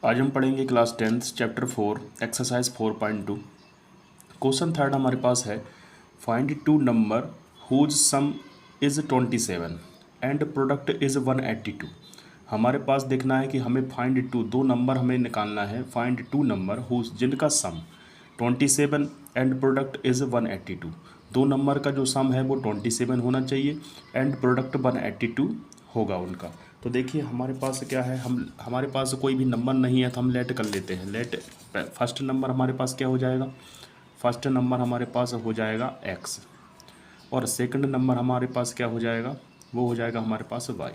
आज हम पढ़ेंगे class 10th chapter 4 exercise 4.2। Question third हमारे पास है find two number whose sum is 27 and product is 182। हमारे पास देखना है कि हमें फाइंड टू दो नंबर हमें निकालना है, फाइंड टू नंबर हुज जिनका सम 27 एंड प्रोडक्ट इज़ 182। दो नंबर का जो सम है वो 27 होना चाहिए एंड प्रोडक्ट 182 होगा उनका। तो देखिए हमारे पास क्या है, हमारे पास कोई भी नंबर नहीं है तो हम लेट कर लेते हैं। लेट फर्स्ट नंबर हमारे पास क्या हो जाएगा, फर्स्ट नंबर हमारे पास हो जाएगा x और सेकंड नंबर हमारे पास क्या हो जाएगा, वो हो जाएगा हमारे पास y।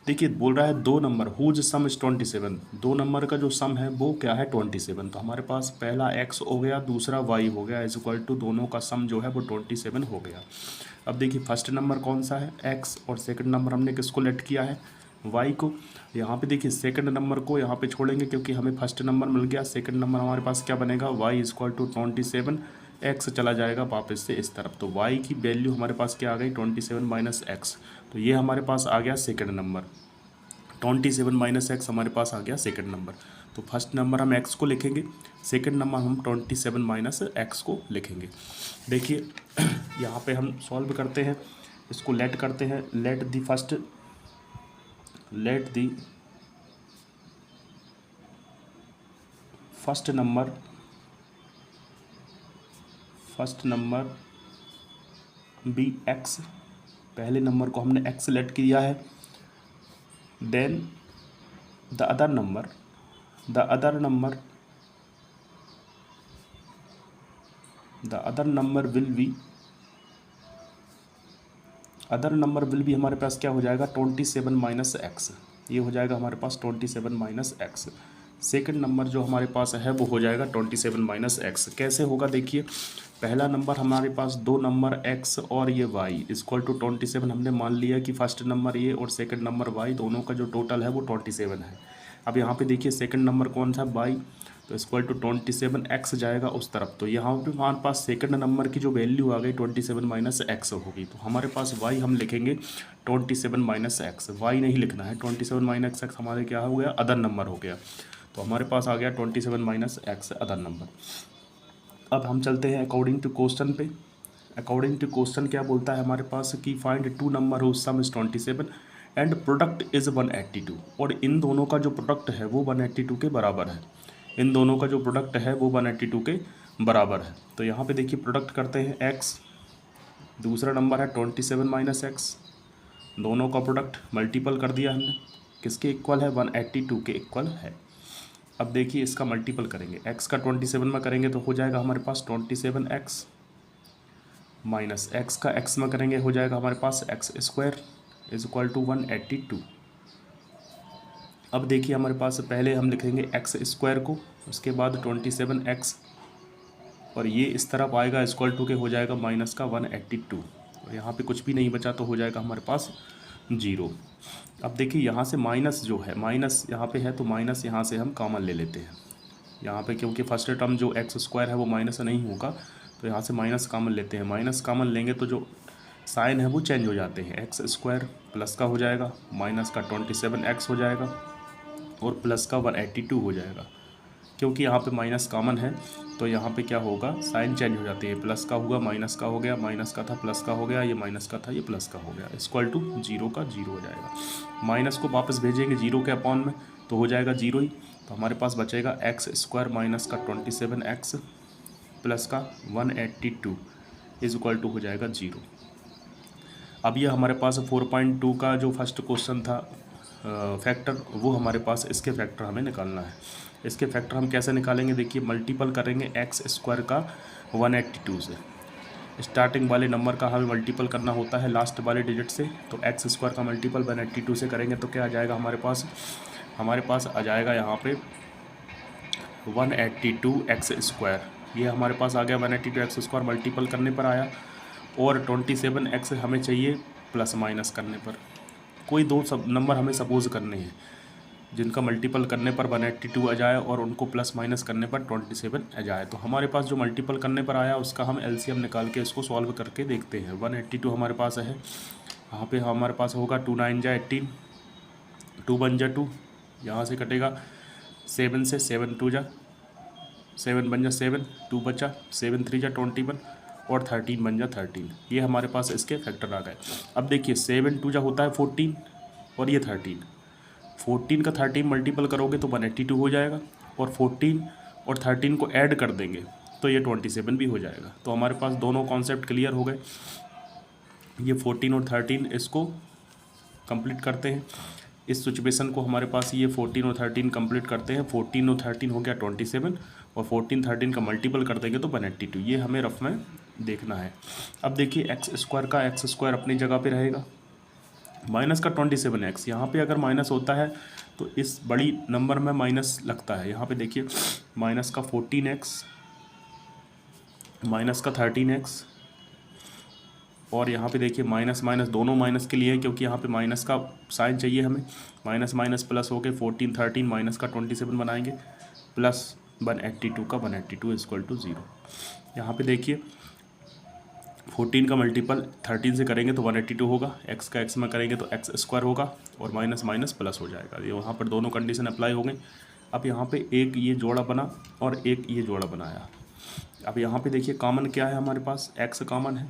देखिए बोल रहा है दो नंबर हुज सम इज 27, दो नंबर का जो सम है वो क्या है 27। तो हमारे पास पहला x हो गया, दूसरा y हो गया, इज इक्वल टू दोनों का सम जो है वो 27 हो गया। अब देखिए फर्स्ट नंबर कौन सा है x और सेकंड नंबर हमने किसको लेट किया है y को। यहाँ पे देखिए सेकंड नंबर को यहाँ पे छोड़ेंगे क्योंकि हमें फर्स्ट नंबर मिल गया। सेकंड नंबर हमारे पास क्या बनेगा y is equal to 27, x चला जाएगा वापस से इस तरफ। तो y की वैल्यू हमारे पास क्या आ गई 27 माइनस एक्स। तो ये हमारे पास आ गया सेकंड नंबर, 27 माइनस एक्स हमारे पास आ गया सेकंड नंबर। तो फर्स्ट नंबर हम x को लिखेंगे, सेकंड नंबर हम 27 माइनस एक्स को लिखेंगे। देखिए यहाँ पे हम सॉल्व करते हैं, इसको लेट करते हैं। Let the first number be x, पहले नंबर को हमने x लेट किया है। Then the other number will be हमारे पास क्या हो जाएगा 27 माइनस एक्स। ये हो जाएगा हमारे पास 27 माइनस एक्स। सेकेंड नंबर जो हमारे पास है वो हो जाएगा 27 माइनस एक्स। कैसे होगा देखिए, पहला नंबर हमारे पास दो नंबर x और ये y इक्वल टू 27 हमने मान लिया कि फर्स्ट नंबर ये और सेकंड नंबर y दोनों का जो टोटल है वो 27 है। अब यहाँ पे देखिए सेकंड नंबर कौन सा y, तो इक्वल टू 27 x जाएगा उस तरफ। तो यहाँ पे हमारे पास सेकंड नंबर की जो वैल्यू आ गई 27 माइनस एक्स होगी। तो हमारे पास y हम लिखेंगे 27 माइनस एक्स, y नहीं लिखना है। 27 माइनस एक्स हमारे क्या हो गया, अदर नंबर हो गया। तो हमारे पास आ गया 27 माइनस एक्स अदर नंबर। अब हम चलते हैं अकॉर्डिंग टू क्वेश्चन पे। अकॉर्डिंग टू क्वेश्चन क्या बोलता है हमारे पास कि find two number whose sum is 27 and product is 182। और इन दोनों का जो प्रोडक्ट है वो 182 के बराबर है। इन दोनों का जो प्रोडक्ट है वो 182 के बराबर है। तो यहाँ पे देखिए प्रोडक्ट करते हैं x, दूसरा नंबर है 27 माइनस एक्स, दोनों का प्रोडक्ट मल्टीपल कर दिया हमने, किसके इक्वल है 182 के इक्वल है। अब देखिए इसका मल्टीपल करेंगे, x का 27 में करेंगे तो हो जाएगा हमारे पास 27x माइनस x का x में करेंगे हो जाएगा हमारे पास x square is equal to 182। अब देखिए हमारे पास पहले हम लिखेंगे x स्क्वायर को, उसके बाद 27x और ये इस तरफ आएगा इक्वल टू के हो जाएगा माइनस का 182 और यहाँ पे कुछ भी नहीं बचा तो हो जाएगा हमारे पास 0। अब देखिए यहाँ से माइनस जो है, माइनस यहाँ पे है तो माइनस यहाँ से हम कॉमन ले लेते हैं यहाँ पे, क्योंकि फर्स्ट टर्म जो एक्स स्क्वायर है वो माइनस नहीं होगा। तो यहाँ से माइनस कॉमन लेते हैं, माइनस कॉमन लेंगे तो जो साइन है वो चेंज हो जाते हैं। एक्स स्क्वायर प्लस का हो जाएगा, माइनस का 27x हो जाएगा और प्लस का 182 हो जाएगा। क्योंकि यहाँ पे माइनस कॉमन है तो यहाँ पे क्या होगा, साइन चेंज हो जाती है। प्लस का हुआ माइनस का हो गया, माइनस का था प्लस का हो गया, ये माइनस का था ये प्लस का हो गया, इक्वल टू 0 का 0 हो जाएगा। माइनस को वापस भेजेंगे 0 के अपॉन में तो हो जाएगा 0 ही। तो हमारे पास बचेगा एक्स स्क्वायर माइनस का 27x प्लस का 182 इज इक्वल टू हो जाएगा 0। अब ये हमारे पास 4.2 का जो फर्स्ट क्वेश्चन था फैक्टर, वो हमारे पास इसके फैक्टर हमें निकालना है। इसके फैक्टर हम कैसे निकालेंगे, देखिए मल्टीपल करेंगे एक्स स्क्वायर का 182 से। स्टार्टिंग वाले नंबर का हमें मल्टीपल करना होता है लास्ट वाले डिजिट से। तो एक्स स्क्वायर का मल्टीपल 182 से करेंगे तो क्या आ जाएगा हमारे पास आ जाएगा यहाँ पे 182x स्क्वायर। ये हमारे पास आ गया 182x स्क्वायर मल्टीपल करने पर आया, और 27x हमें चाहिए प्लस माइनस करने पर। कोई दो सब नंबर हमें सपोज करने हैं जिनका मल्टीपल करने पर 182 आ जाए और उनको प्लस माइनस करने पर 27 आ जाए। तो हमारे पास जो मल्टीपल करने पर आया उसका हम एलसीएम निकाल के इसको सॉल्व करके देखते हैं। 182 हमारे पास है, यहाँ पे हमारे पास होगा 2 9 जा 18, 2 1 जा 2, यहाँ से कटेगा 7 से 7 2 जा 7 बन जा 7, 2 बचा, 7 3 जा 21 और 13 बन जा 13। ये हमारे पास इसके फैक्टर आ गए। अब देखिए 7 2 जा होता है 14 और ये 13, 14 का 13 मल्टीपल करोगे तो 182 हो जाएगा, और 14 और 13 को ऐड कर देंगे तो ये 27 भी हो जाएगा। तो हमारे पास दोनों कॉन्सेप्ट क्लियर हो गए। ये 14 और 13 इसको कंप्लीट करते हैं, इस सिचुएशन को हमारे पास ये 14 और 13 कंप्लीट करते हैं। 14 और 13 हो गया 27 और 14 13 का मल्टीपल कर देंगे तो 182। ये हमें रफ में देखना है। अब देखिए एक्स स्क्वायर का एक्स स्क्वायर अपनी जगह पे रहेगा, माइनस का 27x, यहाँ पे अगर माइनस होता है तो इस बड़ी नंबर में माइनस लगता है। यहाँ पे देखिए माइनस का 14x, माइनस का 13x, और यहाँ पे देखिए माइनस माइनस दोनों माइनस के लिए है, क्योंकि यहाँ पे माइनस का साइन चाहिए हमें। माइनस माइनस प्लस हो गए 14 13 माइनस का 27 बनाएंगे, प्लस 182 का 182 इक्वल टू 0। यहाँ पे देखिए 14 का मल्टीपल 13 से करेंगे तो 182 होगा, एक्स का एक्स में करेंगे तो एक्स स्क्वायर होगा, और माइनस माइनस प्लस हो जाएगा। ये वहाँ पर दोनों कंडीशन अप्लाई हो गई। अब यहाँ पे एक ये जोड़ा बना और एक ये जोड़ा बनाया। अब यहाँ पे देखिए कॉमन क्या है हमारे पास, एक्स कॉमन है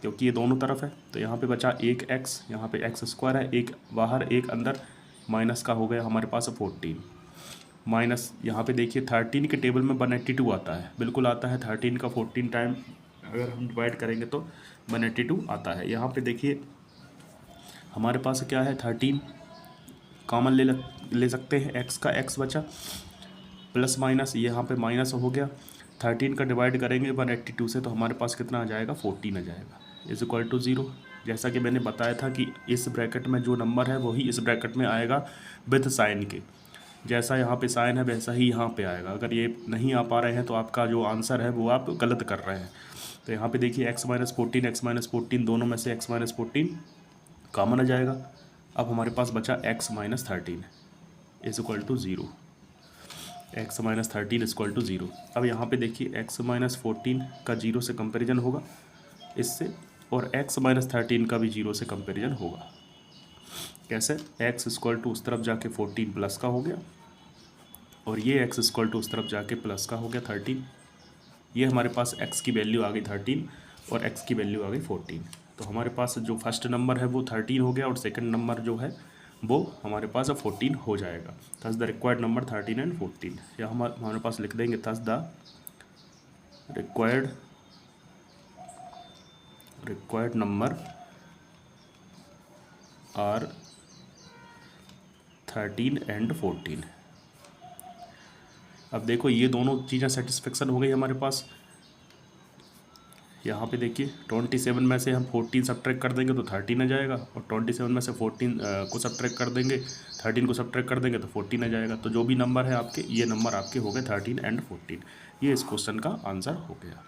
क्योंकि ये दोनों तरफ है। तो यहाँ पे बचा एक एक्स, यहाँ पे एक्स स्क्वायर है, एक बाहर एक अंदर, माइनस का हो गया हमारे पास 14 माइनस। यहाँ पे देखिए 13 के टेबल में 182 आता है, बिल्कुल आता है। 13 का 14 टाइम अगर हम डिवाइड करेंगे तो 182 आता है। यहाँ पे देखिए हमारे पास क्या है, 13 कॉमन ले सकते हैं, एक्स का एक्स बचा, प्लस माइनस यहाँ पे माइनस हो गया। 13 का डिवाइड करेंगे 182 से तो हमारे पास कितना आ जाएगा, 14 आ जाएगा, इज इक्वल टू 0। जैसा कि मैंने बताया था कि इस ब्रैकेट में जो नंबर है वही इस ब्रैकेट में आएगा विद साइन के। जैसा यहाँ पे साइन है वैसा ही यहाँ पे आएगा। अगर ये नहीं आ पा रहे हैं तो आपका जो आंसर है वो आप गलत कर रहे हैं। तो यहाँ पे देखिए x माइनस 14 दोनों में से x माइनस 14 कॉमन आ जाएगा। अब हमारे पास बचा x minus 13 is equal to 0, x minus 13 equal to 0। अब यहाँ पे देखिए x माइनस 14 का 0 से कंपेरिजन होगा इससे, और x माइनस 13 का भी 0 से कंपेरिजन होगा। कैसे, x इक्वल टू उस तरफ जाके 14 प्लस का हो गया, और ये x इक्वल टू उस तरफ जाके प्लस का हो गया 13। ये हमारे पास x की वैल्यू आ गई 13 और x की वैल्यू आ गई 14। तो हमारे पास जो फर्स्ट नंबर है वो 13 हो गया और सेकंड नंबर जो है वो हमारे पास 14 हो जाएगा। Thus the required number 13 and 14, या हमारे पास लिख देंगे thus the required number are 13 and 14। अब देखो ये दोनों चीज़ें सेटिस्फेक्शन हो गई हमारे पास। यहाँ पे देखिए 27 में से हम 14 सब्ट्रैक्ट कर देंगे तो 13 आ जाएगा, और 27 में से 14 को सब्ट्रैक्ट कर देंगे, 13 को सब्ट्रैक्ट कर देंगे तो 14 आ जाएगा। तो जो भी नंबर है आपके, ये नंबर आपके हो गए 13 एंड 14। ये इस क्वेश्चन का आंसर हो गया।